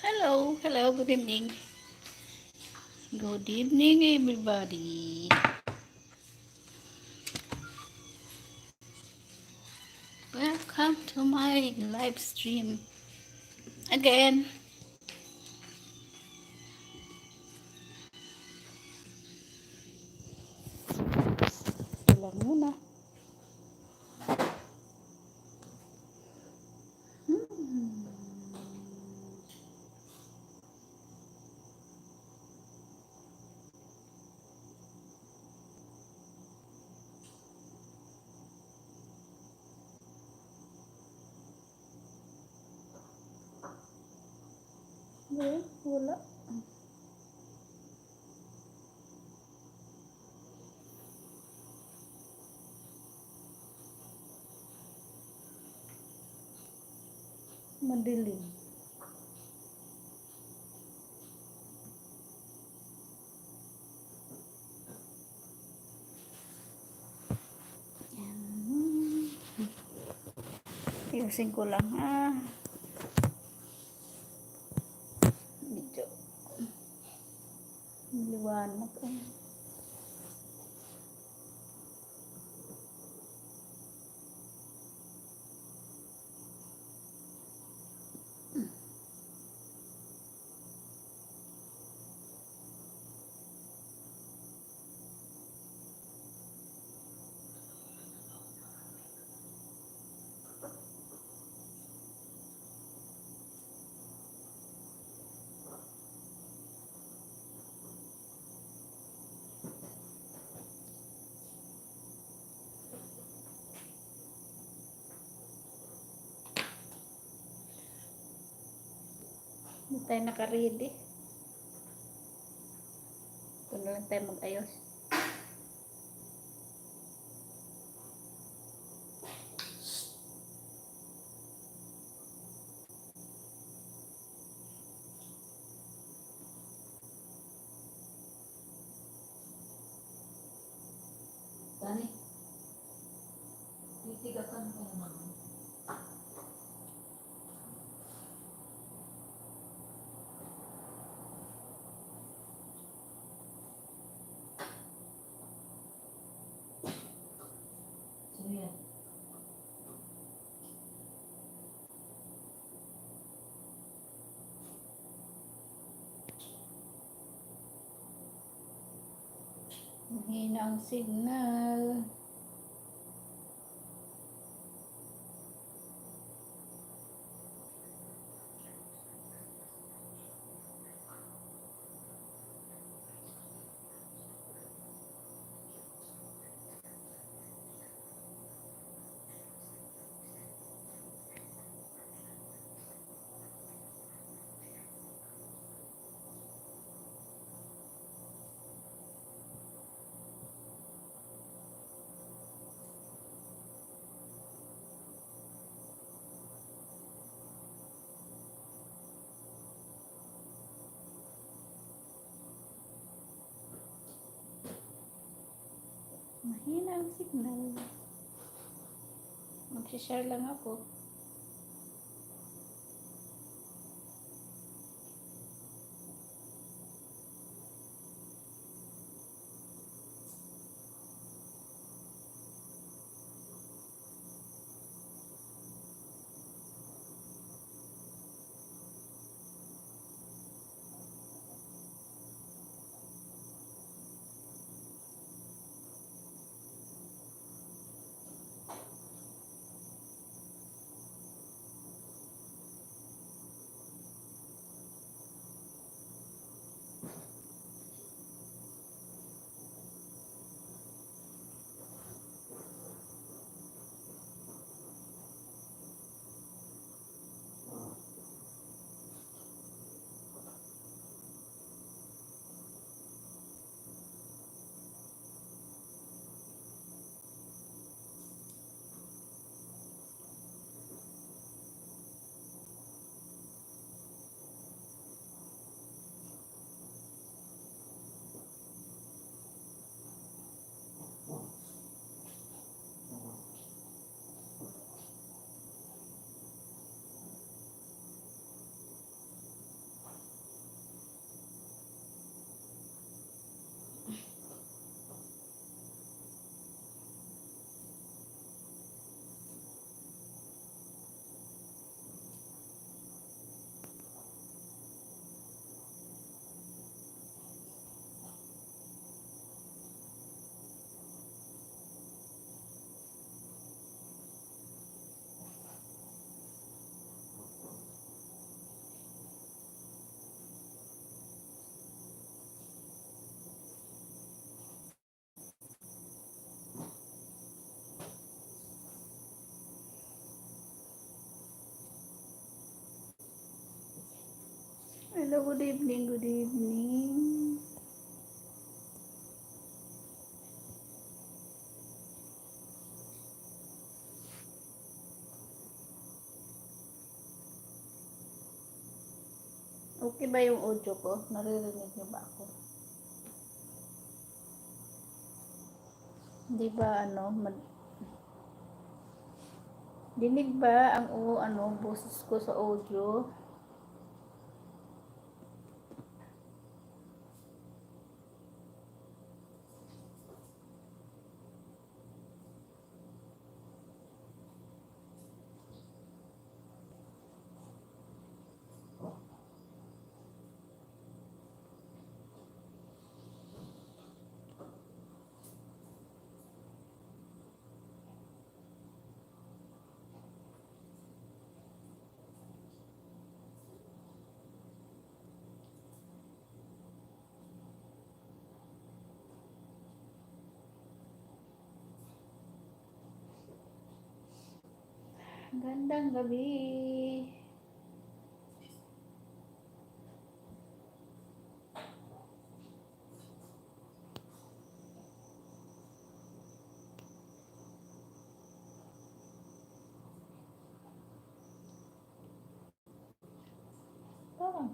Hello, hello, good evening. Good evening, everybody. Welcome to my live stream again. Ito lang muna. Wala. Madilim. Ayusin ko lang ha. Medyo liwanag. Hindi tayo nakaready. Ito na lang tayo mag-ayos. Dani, titigakan ka naman. Sino yan? Mahina ang signal. Mahina ang signal. Mag-share lang ako. Hello, good evening, good evening. Okay ba yung audio ko? Naririnig niyo ba ako? Di ba dinig ba ang boses ko sa audio? Gandang gabi. Parang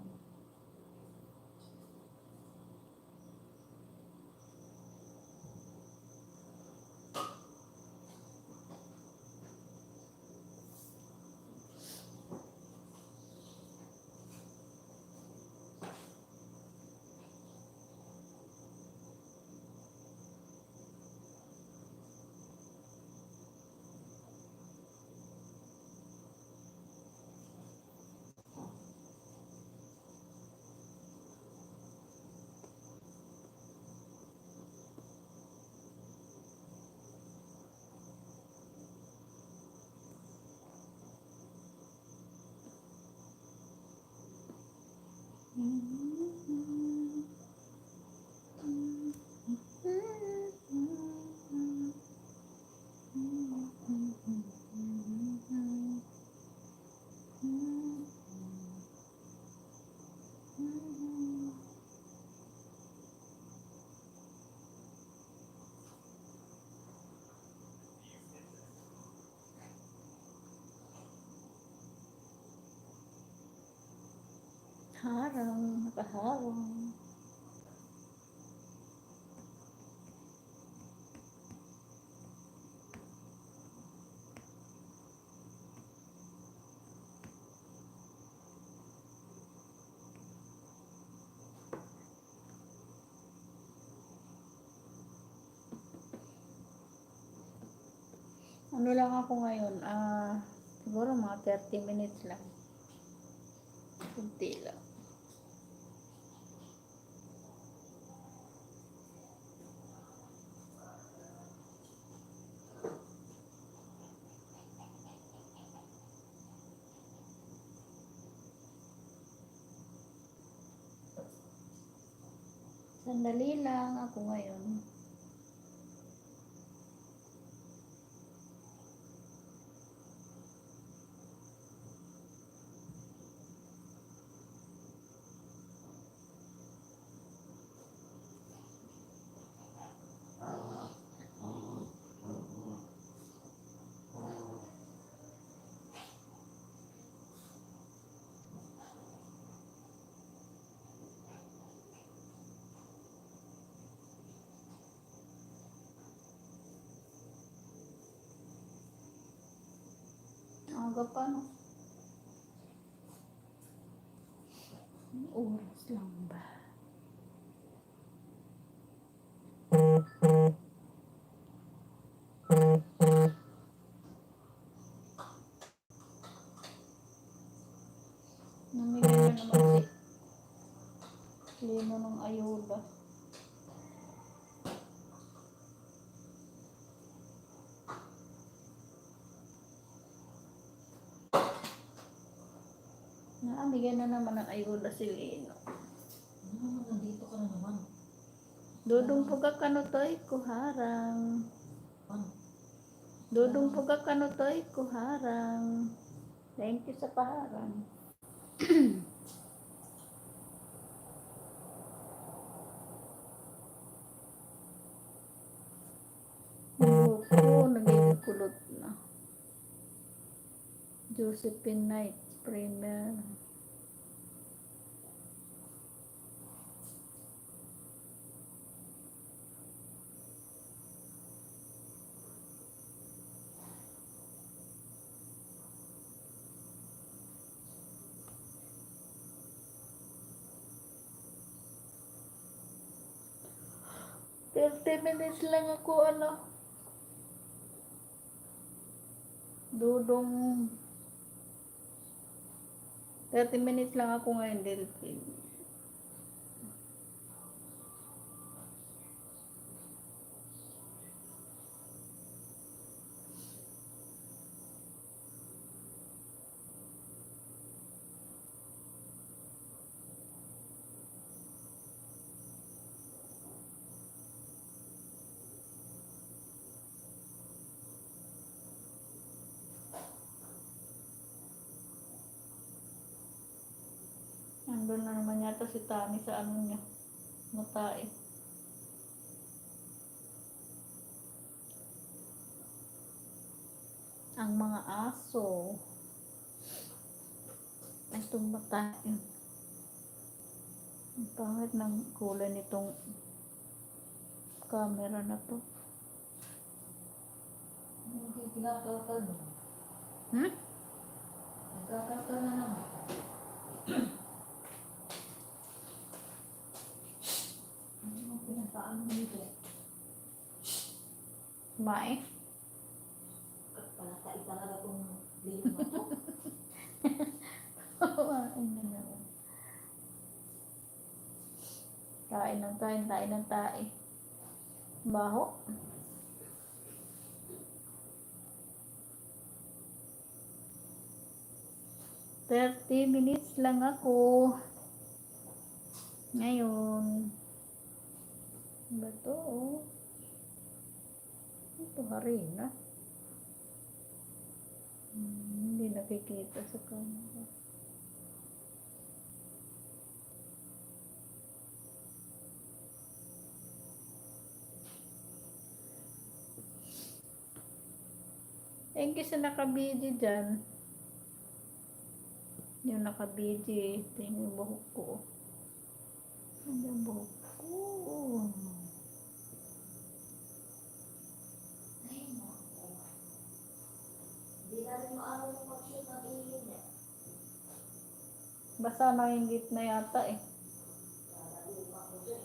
harang, nakaharang. Ano lang ako ngayon, siguro mga 30 minutes lang. Kunti lang. Sandali lang ako ngayon. Aga pa, no? Oras lang ba? Namigay na naman si Lino ng ayuda. Namigay na naman ng ayuda si Lino. Nandito ka na naman. Dudong puga kanutoy kuharang. Ano? Dudong puga kanutoy kuharang. Thank you sa paharang. Josephine Knight Premier. Minutes lang ako, Dudong. 30 minutes lang ako ngayon, Delphine. Nandun na naman yata si Tani sa ano niya, matae. Ang mga aso. Itong matae. Ang pangit ng kulay nitong camera na to. Hindi kinakalkal mo. Nagkakalkal na naman. Ano ang pinasaan mo dito? Mai? Palatay talaga itong lino na to. Kain ng kain, tae ng tae. Baho. "30 minutes lang ako. Ngayon." Ba to? Ito harina. Hindi nakikita sa camera. Thank you sa nakabidyo dyan. Yung nakabidyo, ito yung buhok ko. Ano yung buhok ko? Ay, naku. Hindi na rin maaraw ng mag-shoot ng ilin eh. Basta mahingit na yata eh. Lalagyan ako dyan.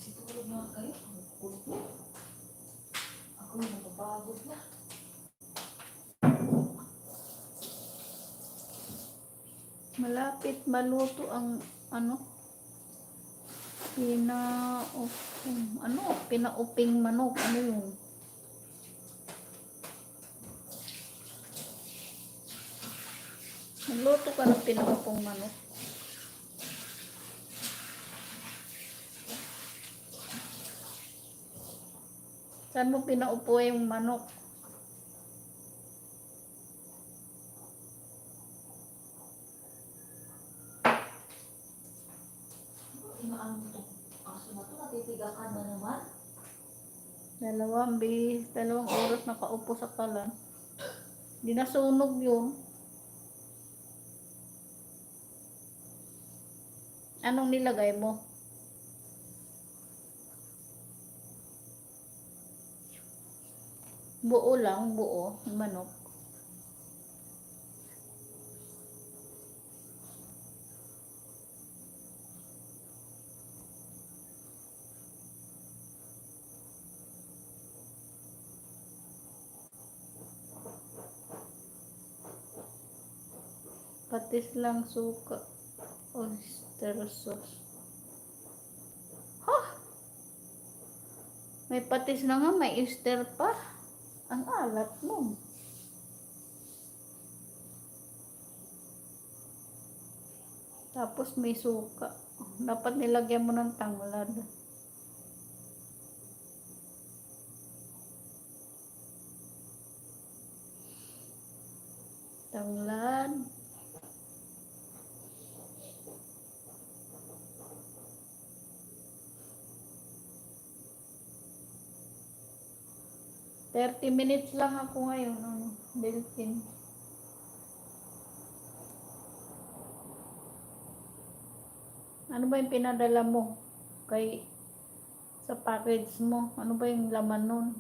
Siguro na kayo. Ang kulit mo. Ako napapagod na. Malapit maluto ang pinauping manok. Ano yun? Magluto ka ng pinaupong manok. Saan mo pinaupo yung manok? Inaano mo itong aso na ito? Natitigakan na naman. Dalawang oras nakaupo sa kalan. Di nasunog yun. Anong nilagay mo? Buo lang, buo. Manok. Patis lang, suka. Oyster sauce. Ha! May patis na nga, may oyster pa. Ang alat mo. Tapos may suka. Dapat nilagyan mo ng tanglad. Tanglad. Thirty minutes lang ako ngayon. Built-in. Ano ba yung pinadala mo sa package mo? Ano ba yung laman nun?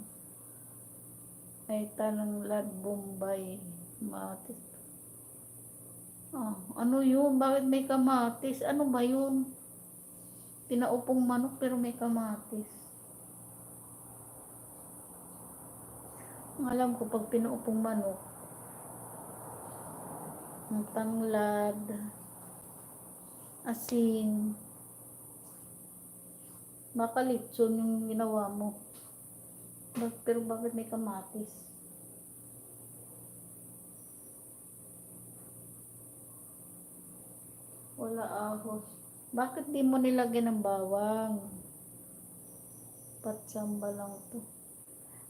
Ay, Tanglad, Bombay, Matis. Ano yun? Bakit may kamatis? Ano ba yun? Pinaupong manok pero may kamatis. Ang alam ko pag pinuupong manok, ang tanglad, asin, baka litson yung ginawa mo. Pero bakit may kamatis? Wala ahos. Bakit di mo nilagyan ng bawang? Patsamba lang to.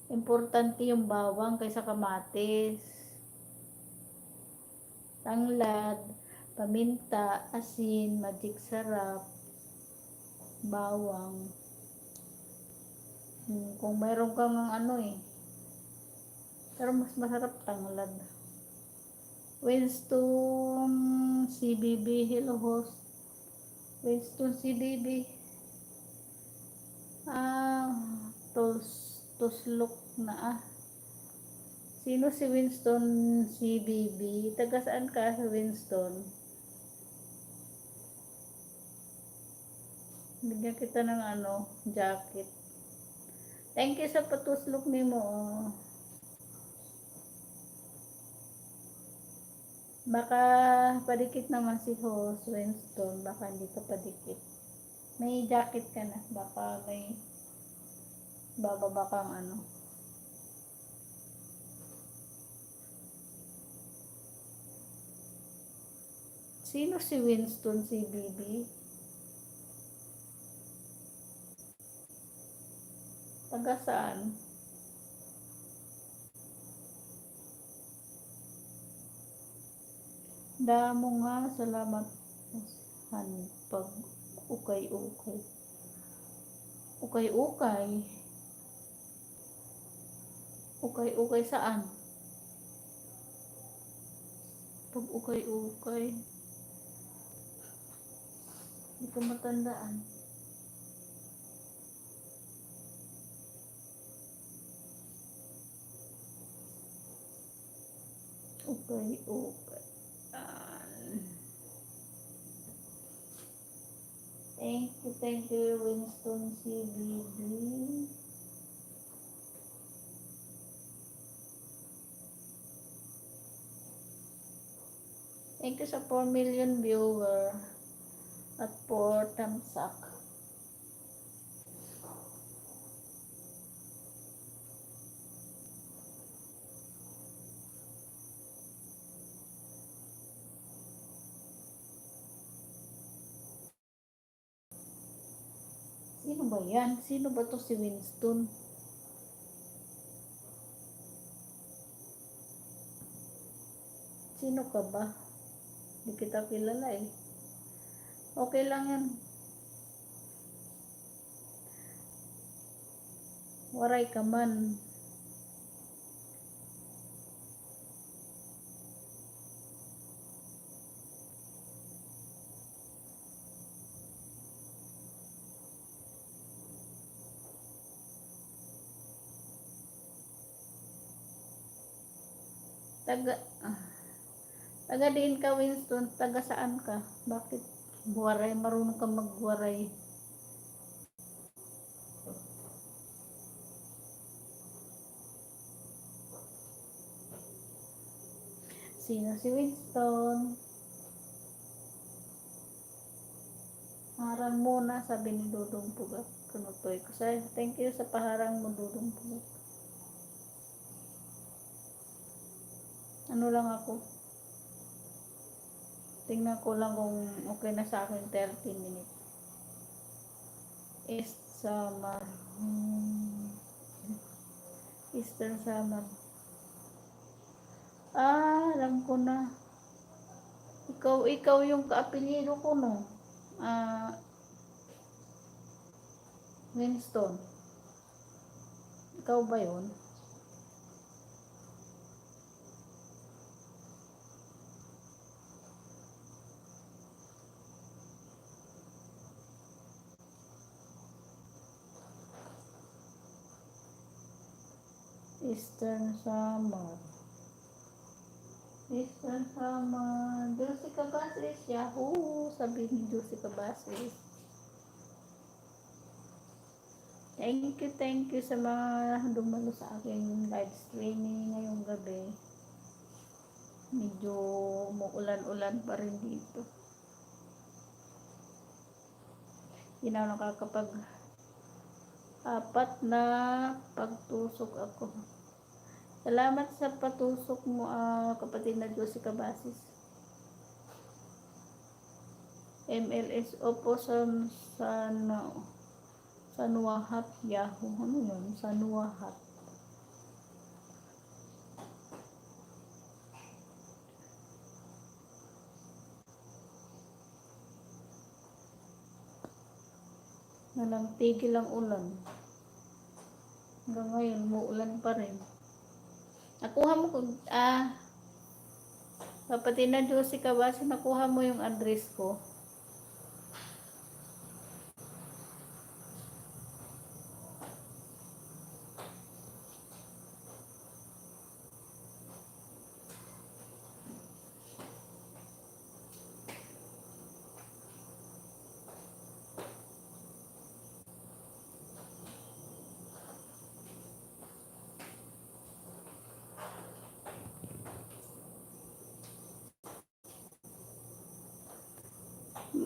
Importante yung bawang kaysa kamatis. Tanglad, paminta, asin, magic sarap, bawang. Kung mayroon kang pero mas masarap tanglad. Winston CBB, hello host. Winston CBB. Tuslok na Sino si Winston CBB? Taga saan ka, Winston? Bigyan kita ng jacket. Thank you sa patuslok nimo. Baka padikit naman si host Winston. Baka hindi ka padikit. May jacket ka na. Baka may bababa kang Sino si Winston CBB? Taga saan? Damo nga, salamat pag ukay-ukay. Ukay-ukay. Ukay-ukay saan? Pag ukay-ukay. Hindi ko matandaan. Ukay-ukay. Thank you, Winston CBB. Thank you sa 4 million viewer at 4 thumbs up. Sino ba yan? Sino ba to si Winston? Sino ka ba? Hindi kita kilala eh. Okay lang yan. Waray ka man. Taga, taga din ka, Winston. Taga saan ka? Bakit buwaray? Marunong ka magbuwaray. Sino si Winston? Harang muna, sabi ni Dudong Pugak. Kunutoy ko. Thank you sa paharang mo, Dudong Pugak. Ano lang ako? Tingnan ko lang kung okay na sa akin 30 minutes. East Summer. Eastern Summer. Alam ko na. Ikaw yung kaapelyido ko, no? Winston. Ikaw ba yun? Eastern Summer. Eastern Summer. Jessica Basis. Yahoo! Sabi ni Jessica Basis. Thank you sa mga dumalo sa aking live streaming ngayong gabi. Medyo umuulan-ulan pa rin dito. Hindi na nakakapag apat na pagtusok ako. Salamat sa patusok mo, kapatid na Jessica Basis. MLS Opo Sanuahat Yahoo. Ano yun? Sanuahat. Nalang tigil ang ulan. Hanggang ngayon, muulan pa rin. Nakuha mo kung, kapatid na Jessica Basis, nakuha mo yung address ko.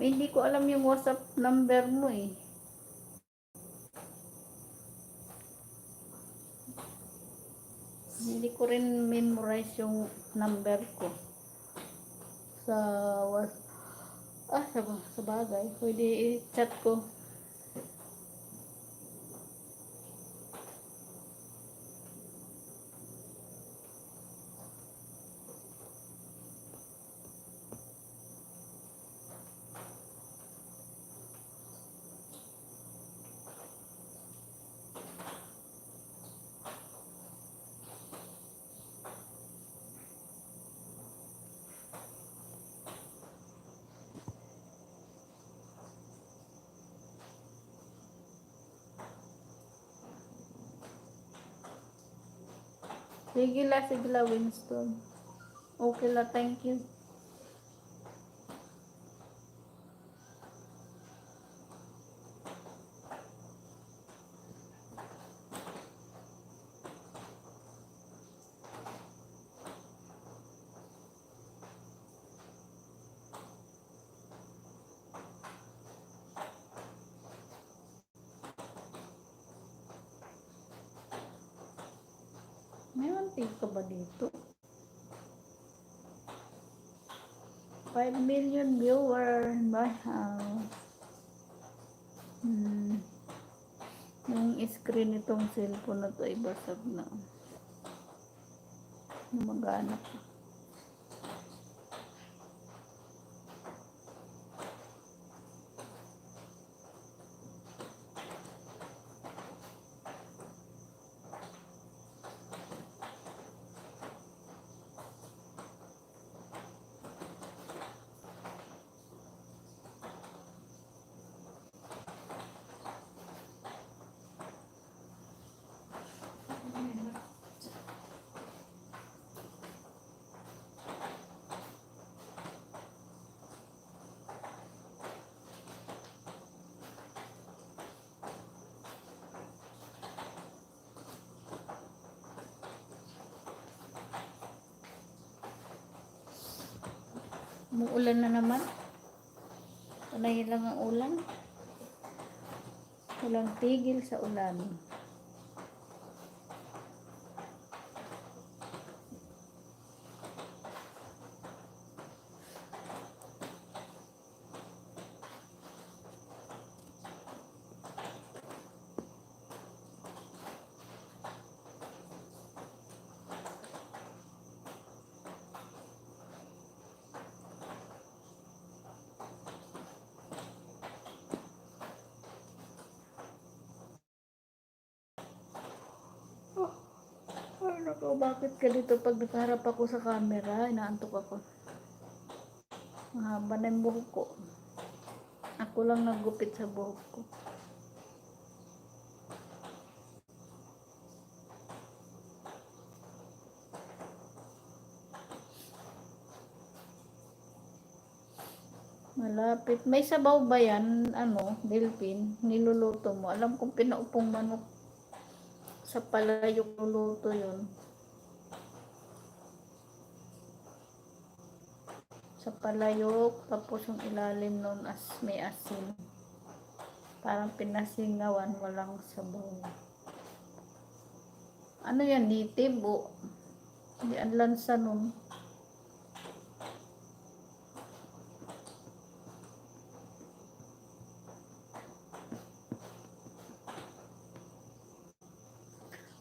Hindi ko alam yung WhatsApp number mo eh. Hindi ko rin memorize yung number ko. Sa bagay. Pwede i-chat ko. Sige la, Winston. Okay la, thank you. May mantig ka ba dito? 5 million viewer my house. Yung screen nitong cellphone na to ay basag na. Gumagana pa. Umuulan na naman. Panay lang ang ulan. Walang tigil sa ulan. Ay, naku, bakit ka dito pag nakaharap ako sa camera? Inaantok ako. Mahaba na yung buhok ko. Ako lang naggupit sa buhok ko. Malapit. May sabaw ba yan? Ano, Delphin? Niluluto mo. Alam kong pinaupong manok. Sa palayok luluto yun. Sa palayok, tapos yung ilalim nun as may asin. Parang pinasingawan, walang sabaw. Ano yan, native o? Hindi ang lansa nun.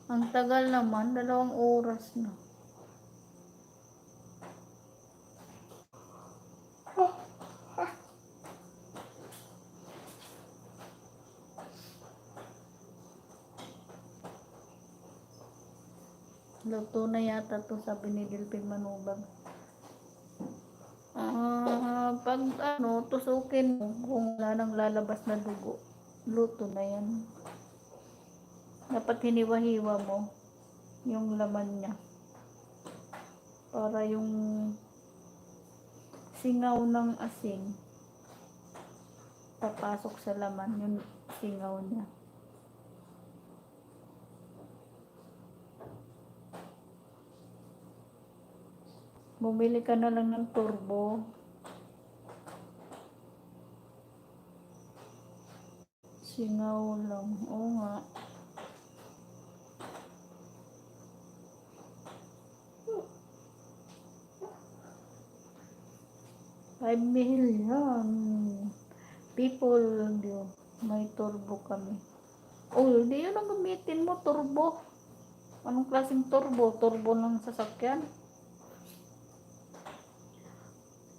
Ang tagal naman, 2 oras na. Luto na yata to, sabi ni Delphin Manubag. Pag ano, tusukin mo, kung wala nang lalabas na dugo, luto na yan. Dapat hiniwa-hiwa mo yung laman niya. Para yung singaw ng asin papasok sa laman, yung singaw niya. Bumili ka na lang ng turbo. Singaw lang. Oo nga. $5 million people, may turbo kami. Oh, hindi yun ang gamitin mo, turbo. Anong klaseng turbo? Turbo ng sasakyan?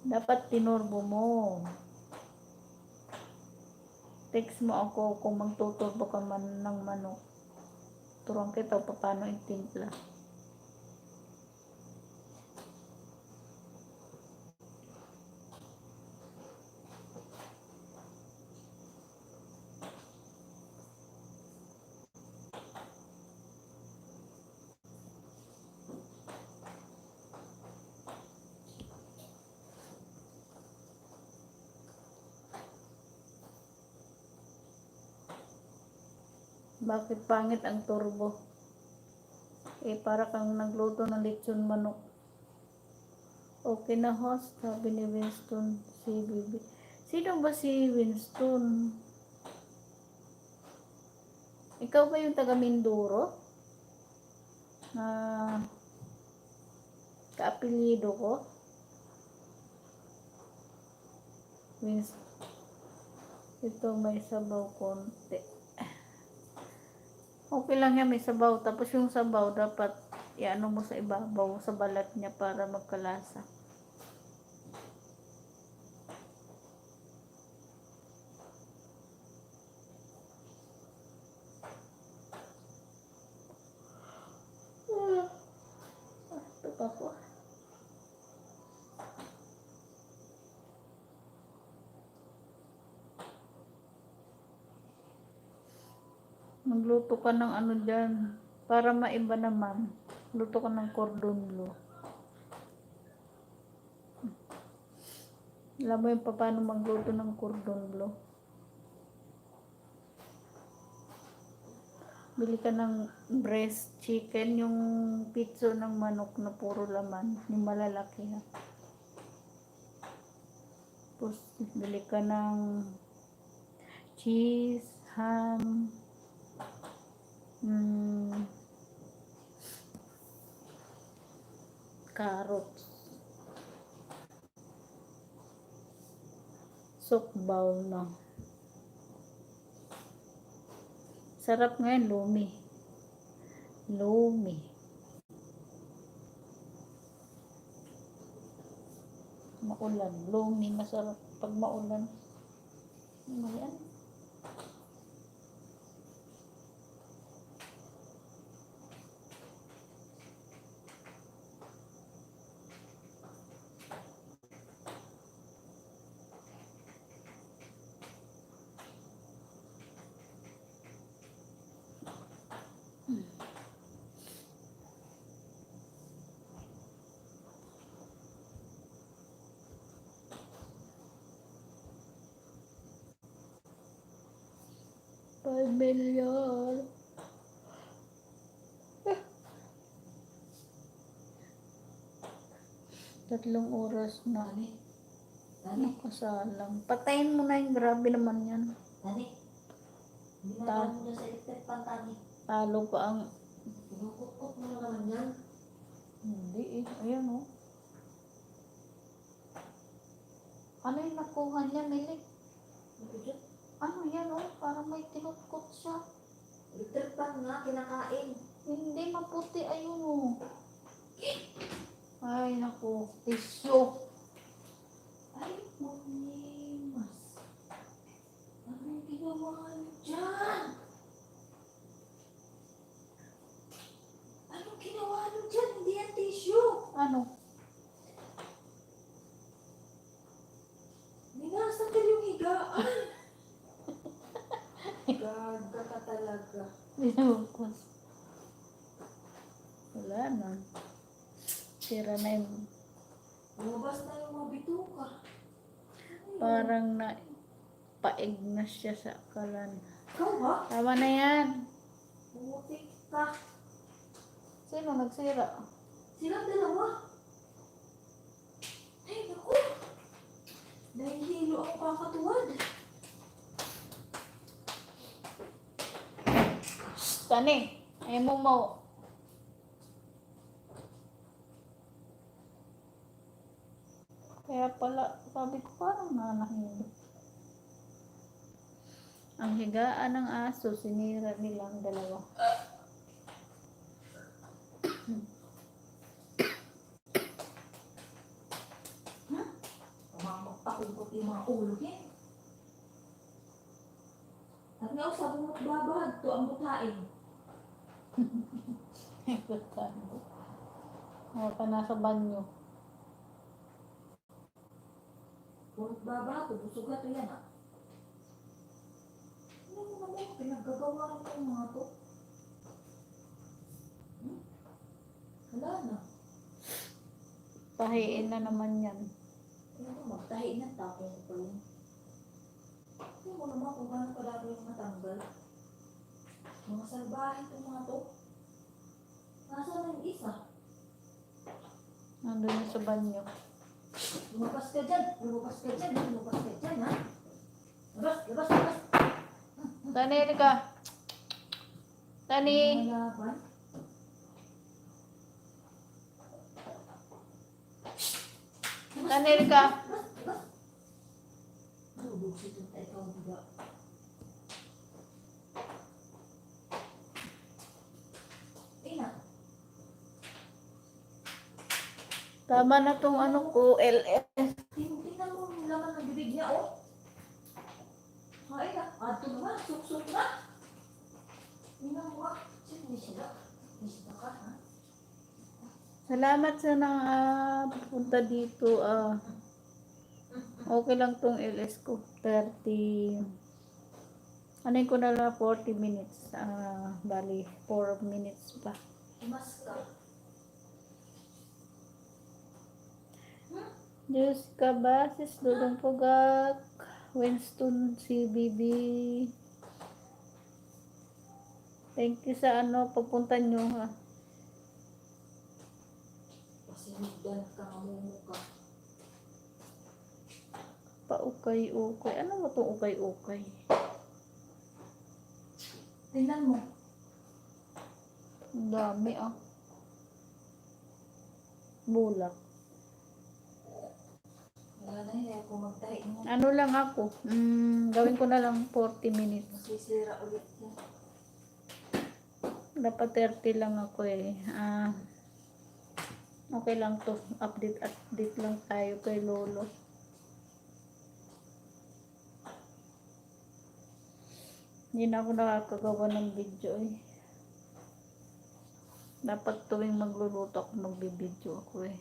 Dapat tinorbo mo. Text mo ako kung magtuturbo ka man ng manok. Turuan kita paano itimpla. Bakit pangit ang turbo? Para kang nagluto ng lechon manok. Okay na host, sabi ni Winston CBB. Sino ba si Winston? Ikaw ba yung taga Mindoro? Kaapelyido ko? Winston. Ito may sabaw konti. Okay lang yan, may sabaw. Tapos yung sabaw dapat iano mo sa ibabaw, sa balat niya para magkalasa. Ito ako. Magluto ka ng ano dyan. Para maiba naman. Luto ka ng cordon bleu. Alam mo yung paano magluto ng cordon bleu? Bili ka ng breast chicken, yung pitso ng manok na puro laman. Yung malalaki ha. Tapos, bili ka ng cheese, ham, carrots, soup bowl na. Sarap ngayon, lumi. Lumi. Maulan. Lumi, masarap pag maulan. Ano yan? $5 million. 3 oras na. Dani. Dani. Nakasalang. Patayin mo na yung grabe naman yan. Dani. Hindi na mo na sa electric pan, Dani. Talo pa ang... Pinukukot mo na naman yan. Hindi eh. Ayan o. Ano yung nakuha niya, Mili? Ano dyan? Ano yan o? Parang may tinutkot siya. Electric pan nga, kinakain. Hindi maputi. Ayun o. Ay, naku. Tissue. Ay, Monimas. Anong ginawa niyo dyan? Anong ginawa niyo dyan? Hindi yan tissue. Ano? Minasakal yung higaan. Gaga ka talaga. Tinukot. Wala na. Sira na yung... Lumabas na yung mga bituka. Parang na... Paig na siya sa kalan. Ikaw ba? Tama na yan. Bumutik ka. Sino nagsira? Silang dalawa. Ay, naku. Nahihilo ako kakatuwad. Tani, ayaw mo mo. Kaya pala, sabi ko parang nanahimik. Ang higaan ng aso, sinira nilang dalawa. Mamamagpakungkot yung mga ulo niya. At nga, sabi mo't babahad to ang butain. Ikutan. O, ka nasa banyo. Punot babahad to, busog to yan ah. Ano mo naman, pinaggagawa rin ng mga to. Wala na. Tahiin na naman yan. Ano mo, magtahi na tapong ko yun. Ano mo naman kung gano'n kadami yung matanggal. Mga salbahe itong mga to. Nasaan na yung isa? Nandun na sa banyo. Lumabas ka dyan, lumabas ka dyan, lumabas ka dyan ha. Labas, labas, labas. Tani, Erika. Tani. Malaban. Tani, Erika. Lulog si Tuta, ikaw diba? Ina, Tama na tong ano ko, LS. tingnan mo yung laman ng bibig niya, oh. Ay, ato na, suksok na. Tingnan mo, hindi sila. Hindi sila ka, ha? Salamat sa punta dito. Okay lang tong LS ko. 30. Ano ko na lang 40 minutes. Bali, 4 minutes pa. Mas ka. Diyos ka ba? Sis Dudong Pugak. Winston CBB. Thank you sa pagpunta nyo ha. Pasinigdan ka, mamumu ka. Pa-ukay-ukay. Ano mo itong ukay-ukay? Tingnan mo. Ang dami ah. Bulak. Wala na yun. Kung magtahi mo, Ano lang ako? Gawin ko na lang 40 minutes. masisira ulit yan. Dapat 30 lang ako eh. Okay lang to. Update lang tayo kay Lolo. Hindi na ako nakakagawa ng video eh. Dapat tuwing magluluto ako, magbibideo ako eh.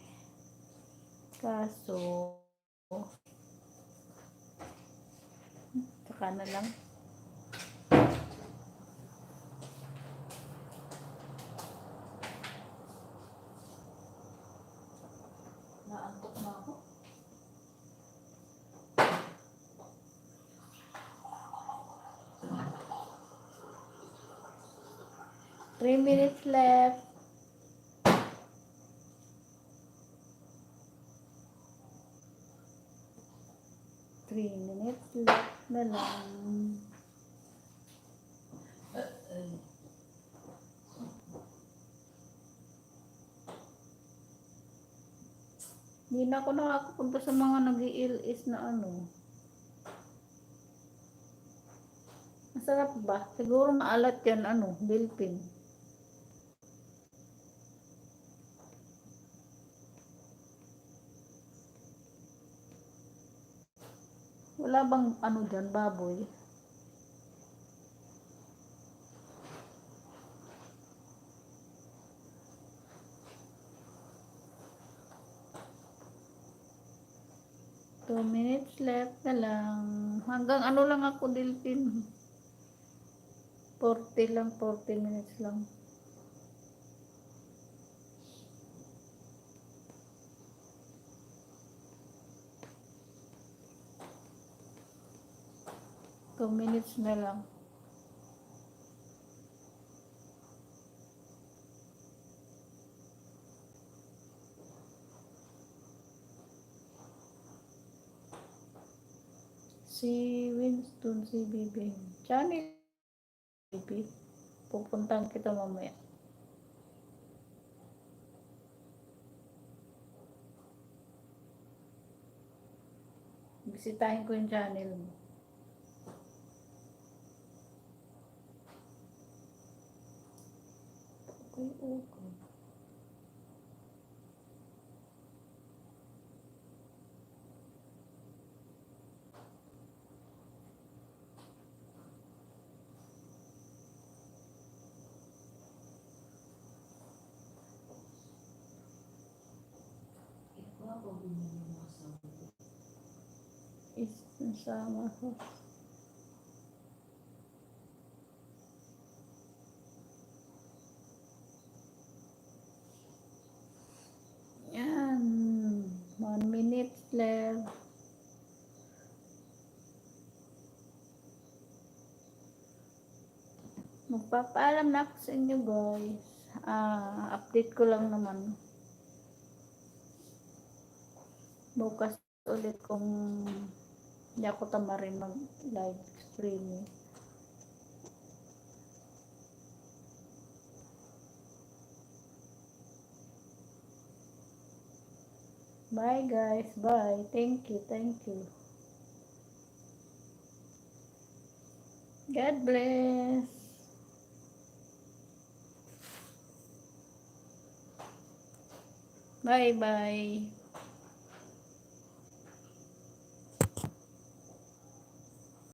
Kaso, saka na lang. Naantok na ako. Three minutes left. Three minutes left na lang. Hindi na ako nakakapunta sa mga nag-i-LS na ano. Masarap ba? Siguro maalat yan, ano, bilpin. Wala bang ano dyan, baboy? Two minutes left na lang. Hanggang ano lang ako, Dilpin. 40 lang, 40 minutes lang. Two minutes na lang. Si Winston, si Bibi. Channel, Bibi. Pupuntahan kita mamaya. Bisitahin ko yung channel mo. Okay. Ito ako binili mo sa Sama ko. Yan. 1 minute left. Magpapaalam na ako sa inyo guys. Update ko lang naman. Bukas ulit kung hindi ako tamarin mag live streaming. Bye guys. Bye. Thank you. God bless. Bye.